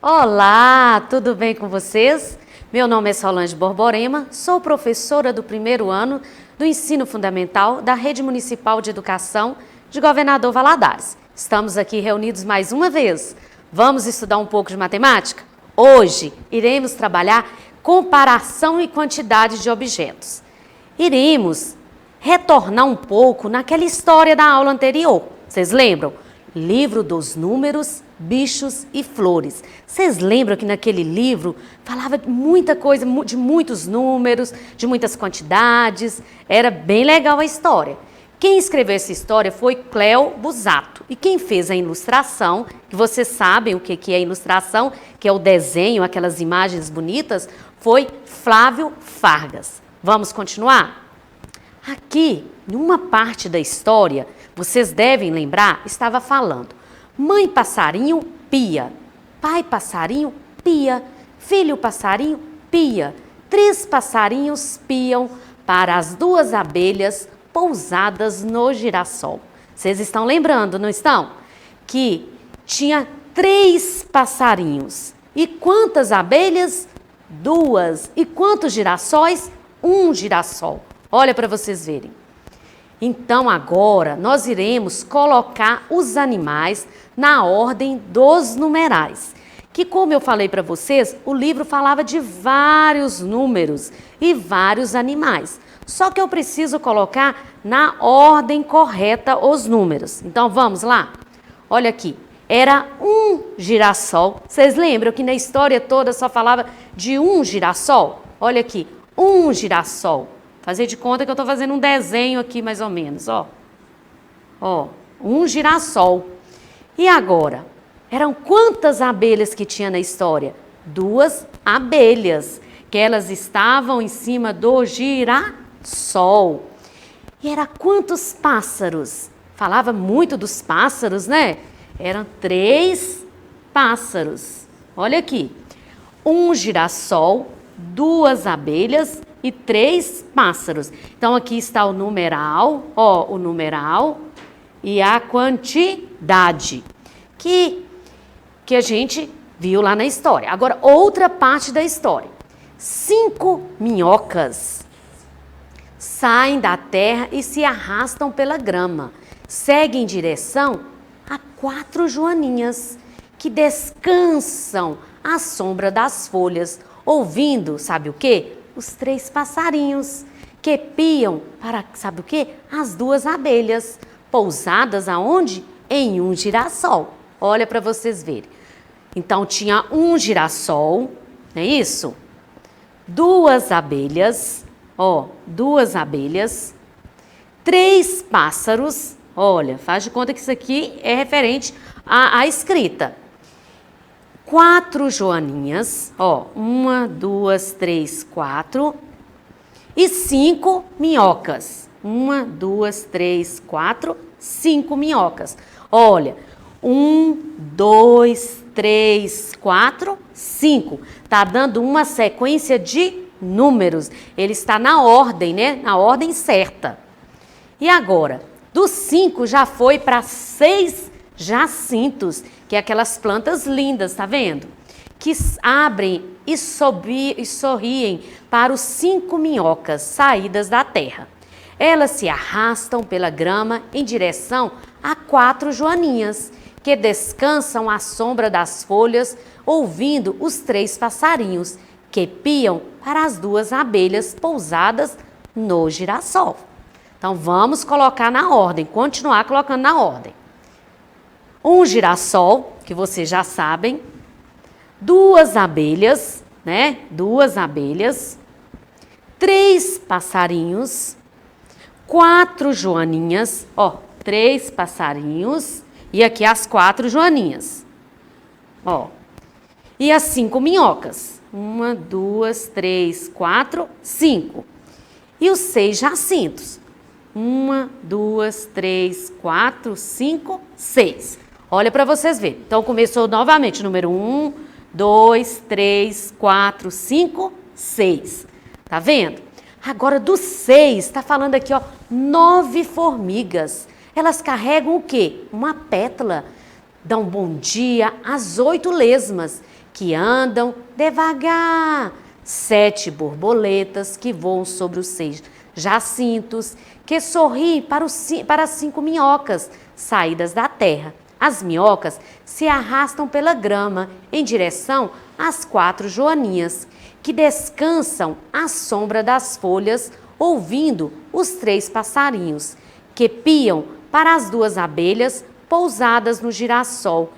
Olá, tudo bem com vocês? Meu nome é Solange Borborema, sou professora do primeiro ano do Ensino Fundamental da Rede Municipal de Educação de Governador Valadares. Estamos aqui reunidos mais uma vez. Vamos estudar um pouco de matemática? Hoje iremos trabalhar comparação e quantidade de objetos. Iremos retornar um pouco naquela história da aula anterior. Vocês lembram? Livro dos números, bichos e flores. Vocês lembram que naquele livro falava muita coisa, de muitos números, de muitas quantidades. Era bem legal a história. Quem escreveu essa história foi Cleo Busato. E quem fez a ilustração, que vocês sabem o que é a ilustração, que é o desenho, aquelas imagens bonitas, foi Flávio Fargas. Vamos continuar? Aqui, numa parte da história, vocês devem lembrar, estava falando: mãe passarinho pia, pai passarinho pia, filho passarinho pia, 3 passarinhos piam para as 2 abelhas pousadas no girassol. Vocês estão lembrando, não estão? Que tinha 3 passarinhos. E quantas abelhas? 2. E quantos girassóis? 1 girassol. Olha para vocês verem. Então agora nós iremos colocar os animais na ordem dos numerais. Que, como eu falei para vocês, o livro falava de vários números e vários animais. Só que eu preciso colocar na ordem correta os números. Então vamos lá? Olha aqui. Era 1 girassol. Vocês lembram que na história toda só falava de 1 girassol? Olha aqui. 1 girassol. Fazer de conta que eu estou fazendo um desenho aqui, mais ou menos, ó. Ó, 1 girassol. E agora? Eram quantas abelhas que tinha na história? 2 abelhas, que elas estavam em cima do girassol. E era quantos pássaros? Falava muito dos pássaros, né? Eram 3 pássaros. Olha aqui. 1 girassol, 2 abelhas e 3 pássaros. Então, aqui está o numeral, ó, o numeral e a quantidade que a gente viu lá na história. Agora, outra parte da história. 5 minhocas saem da terra e se arrastam pela grama. Seguem em direção a 4 joaninhas que descansam à sombra das folhas, ouvindo, sabe o quê? Os 3 passarinhos que piam para, sabe o quê? As 2 abelhas, pousadas aonde? Em 1 girassol. Olha para vocês verem. Então, tinha 1 girassol, não é isso? 2 abelhas, ó, 2 abelhas, 3 pássaros, olha, faz de conta que isso aqui é referente à escrita. 4 joaninhas, ó, 1, 2, 3, 4 e 5 minhocas. 1, 2, 3, 4, 5 minhocas. Olha, 1, 2, 3, 4, 5. Tá dando uma sequência de números. Ele está na ordem, né? Na ordem certa. E agora, dos 5 já foi para 6 jacintos, que é aquelas plantas lindas, tá vendo? Que abrem e sorriem para os 5 minhocas saídas da terra. Elas se arrastam pela grama em direção a 4 joaninhas, que descansam à sombra das folhas, ouvindo os 3 passarinhos, que piam para as 2 abelhas pousadas no girassol. Então vamos colocar na ordem, continuar colocando na ordem. 1 girassol, que vocês já sabem, 2 abelhas, né? 2 abelhas, 3 passarinhos, 4 joaninhas, ó, 3 passarinhos e aqui as 4 joaninhas, ó. E as 5 minhocas, 1, 2, 3, 4, 5. E os 6 jacintos, 1, 2, 3, 4, 5, 6. Olha para vocês verem. Então, começou novamente, número 1, 2, 3, 4, 5, 6. Tá vendo? Agora, do 6, está falando aqui, ó, 9 formigas. Elas carregam o quê? Uma pétala dão bom dia às 8 lesmas, que andam devagar. 7 borboletas que voam sobre os 6 jacintos, que sorriem para as 5 minhocas saídas da terra. As minhocas se arrastam pela grama em direção às 4 joaninhas, que descansam à sombra das folhas, ouvindo os 3 passarinhos, que piam para as 2 abelhas pousadas no girassol,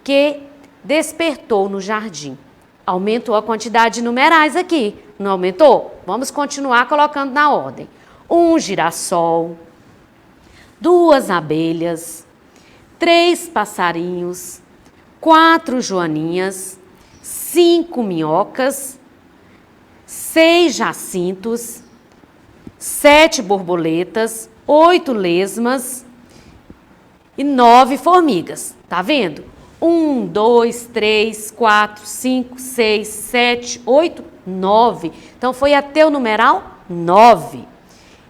que despertou no jardim. Aumentou a quantidade de numerais aqui, não aumentou? Vamos continuar colocando na ordem. 1 girassol, 2 abelhas, 3 passarinhos, 4 joaninhas, 5 minhocas, 6 jacintos, 7 borboletas, 8 lesmas e 9 formigas. Tá vendo? 1, 2, 3, 4, 5, 6, 7, 8, 9. Então, foi até o numeral 9.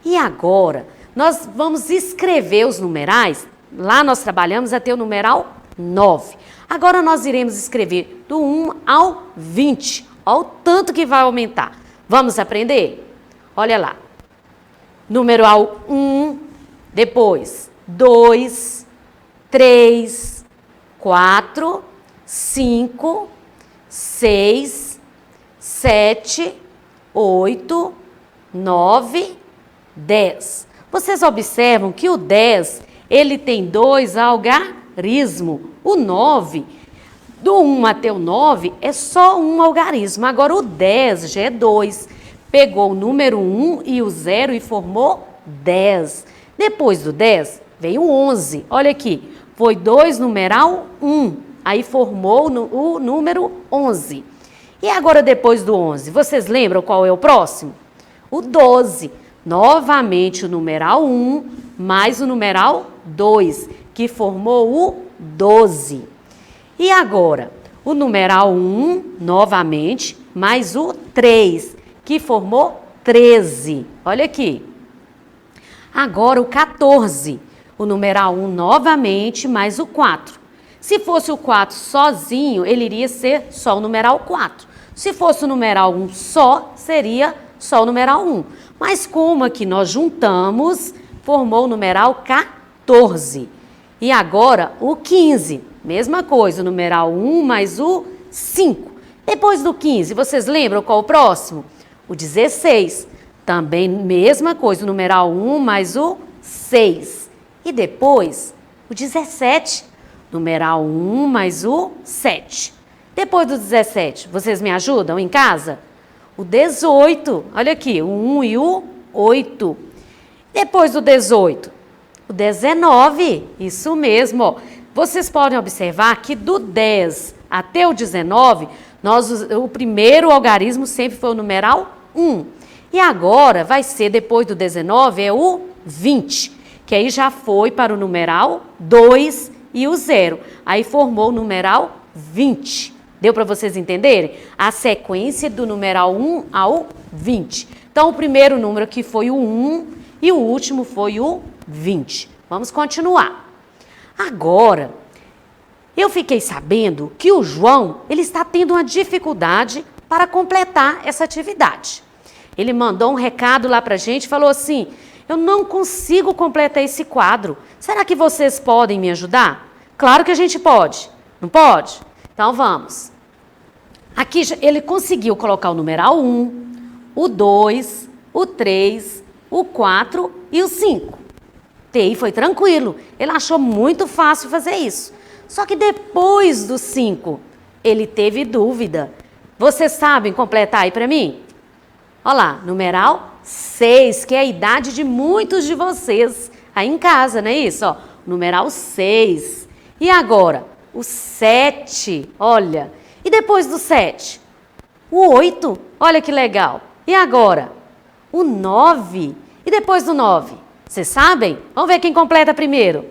E agora, nós vamos escrever os numerais. Lá nós trabalhamos até o numeral 9. Agora, nós iremos escrever do 1 ao 20. Olha o tanto que vai aumentar. Vamos aprender? Olha lá. Numeral 1, depois 2, 3, 4, 5, 6, 7, 8, 9, 10. Vocês observam que o 10, ele tem 2 algarismos. O 9, do 1 até o 9, é só um algarismo. Agora o 10 já é 2. Pegou o número 1 e o 0 e formou 10. Depois do 10, veio o 11. Olha aqui. Foi 2 numeral 1, aí formou o número 11. E agora depois do 11, vocês lembram qual é o próximo? O 12. Novamente o numeral 1 mais o numeral 2, que formou o 12. E agora, o numeral 1, novamente, mais o 3, que formou 13. Olha aqui. Agora o 14. O numeral 1 novamente, mais o 4. Se fosse o 4 sozinho, ele iria ser só o numeral 4. Se fosse o numeral 1 só, seria só o numeral 1. Mas como aqui nós juntamos, formou o numeral 14. E agora o 15. Mesma coisa, o numeral 1 mais o 5. Depois do 15, vocês lembram qual o próximo? O 16. Também mesma coisa, o numeral 1 mais o 6. E depois, o 17, numeral 1 mais o 7. Depois do 17, vocês me ajudam em casa? O 18, olha aqui, o 1 e o 8. Depois do 18, o 19, isso mesmo. Ó. Vocês podem observar que do 10 até o 19, o primeiro algarismo sempre foi o numeral 1. E agora vai ser, depois do 19, é o 20. Que aí já foi para o numeral 2 e o 0. Aí formou o numeral 20. Deu para vocês entenderem? A sequência do numeral 1 ao 20. Então, o primeiro número aqui foi o 1 e o último foi o 20. Vamos continuar. Agora, eu fiquei sabendo que o João, ele está tendo uma dificuldade para completar essa atividade. Ele mandou um recado lá para a gente, falou assim: eu não consigo completar esse quadro. Será que vocês podem me ajudar? Claro que a gente pode. Não pode? Então vamos. Aqui ele conseguiu colocar o numeral 1, o 2, o 3, o 4 e o 5. E foi tranquilo. Ele achou muito fácil fazer isso. Só que depois do 5, ele teve dúvida. Vocês sabem completar aí para mim? Olha lá, numeral 6, que é a idade de muitos de vocês aí em casa, não é isso? Ó, numeral 6. E agora, o 7, olha. E depois do 7? O 8, olha que legal. E agora? O 9. E depois do 9? Vocês sabem? Vamos ver quem completa primeiro.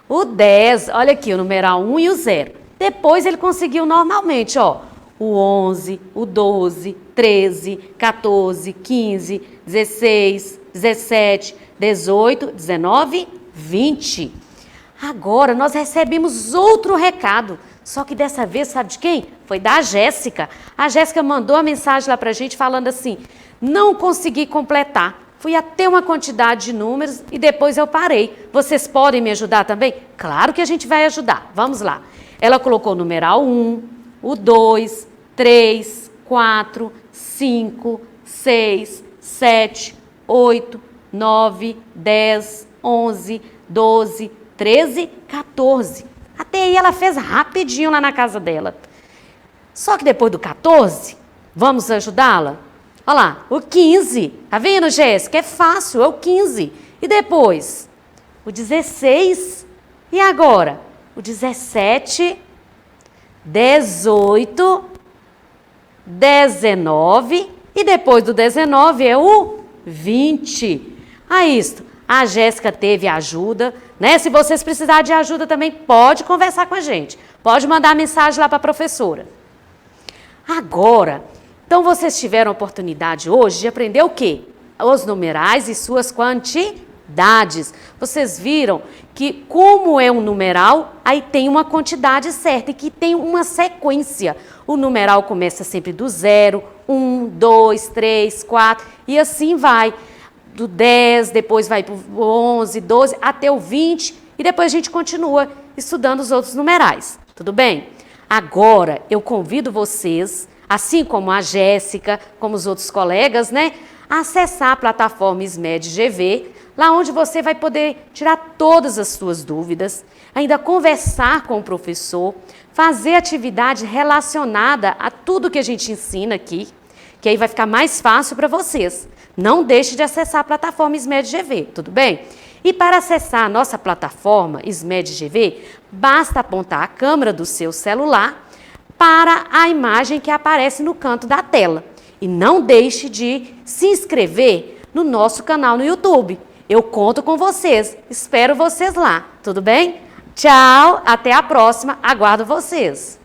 O 10, olha aqui, o numeral 1 e o 0. Depois ele conseguiu normalmente, ó. O 11, o 12, 13, 14, 15, 16, 17, 18, 19, 20. Agora nós recebemos outro recado, só que dessa vez, sabe de quem? Foi da Jéssica. A Jéssica mandou a mensagem lá pra gente falando assim, não consegui completar. Fui até uma quantidade de números e depois eu parei. Vocês podem me ajudar também? Claro que a gente vai ajudar. Vamos lá. Ela colocou o numeral 1, o 2, 3, 4, 5, 6, 7, 8, 9, 10, 11, 12, 13, 14. Até aí ela fez rapidinho lá na casa dela. Só que depois do 14, vamos ajudá-la? Olha lá, o 15. Tá vendo, Jéssica? É fácil, é o 15. E depois? O 16. E agora? O 17, 18, 19. E depois do 19 é o 20. Aí, a Jéssica teve ajuda, né? Se vocês precisarem de ajuda também, pode conversar com a gente. Pode mandar mensagem lá para a professora. Agora, então vocês tiveram a oportunidade hoje de aprender o quê? Os numerais e suas quantidades. Vocês viram que como é um numeral, aí tem uma quantidade certa e que tem uma sequência. O numeral começa sempre do 0, 1, 2, 3, 4 e assim vai. Do 10, depois vai para o 11, 12, até o 20 e depois a gente continua estudando os outros numerais. Tudo bem? Agora eu convido vocês, assim como a Jéssica, como os outros colegas, né, a acessar a plataforma SMED GV, lá onde você vai poder tirar todas as suas dúvidas, ainda conversar com o professor, fazer atividade relacionada a tudo que a gente ensina aqui, que aí vai ficar mais fácil para vocês. Não deixe de acessar a plataforma SMED GV, tudo bem? E para acessar a nossa plataforma SMED GV, basta apontar a câmera do seu celular para a imagem que aparece no canto da tela. E não deixe de se inscrever no nosso canal no YouTube. Eu conto com vocês, espero vocês lá, tudo bem? Tchau, até a próxima, aguardo vocês.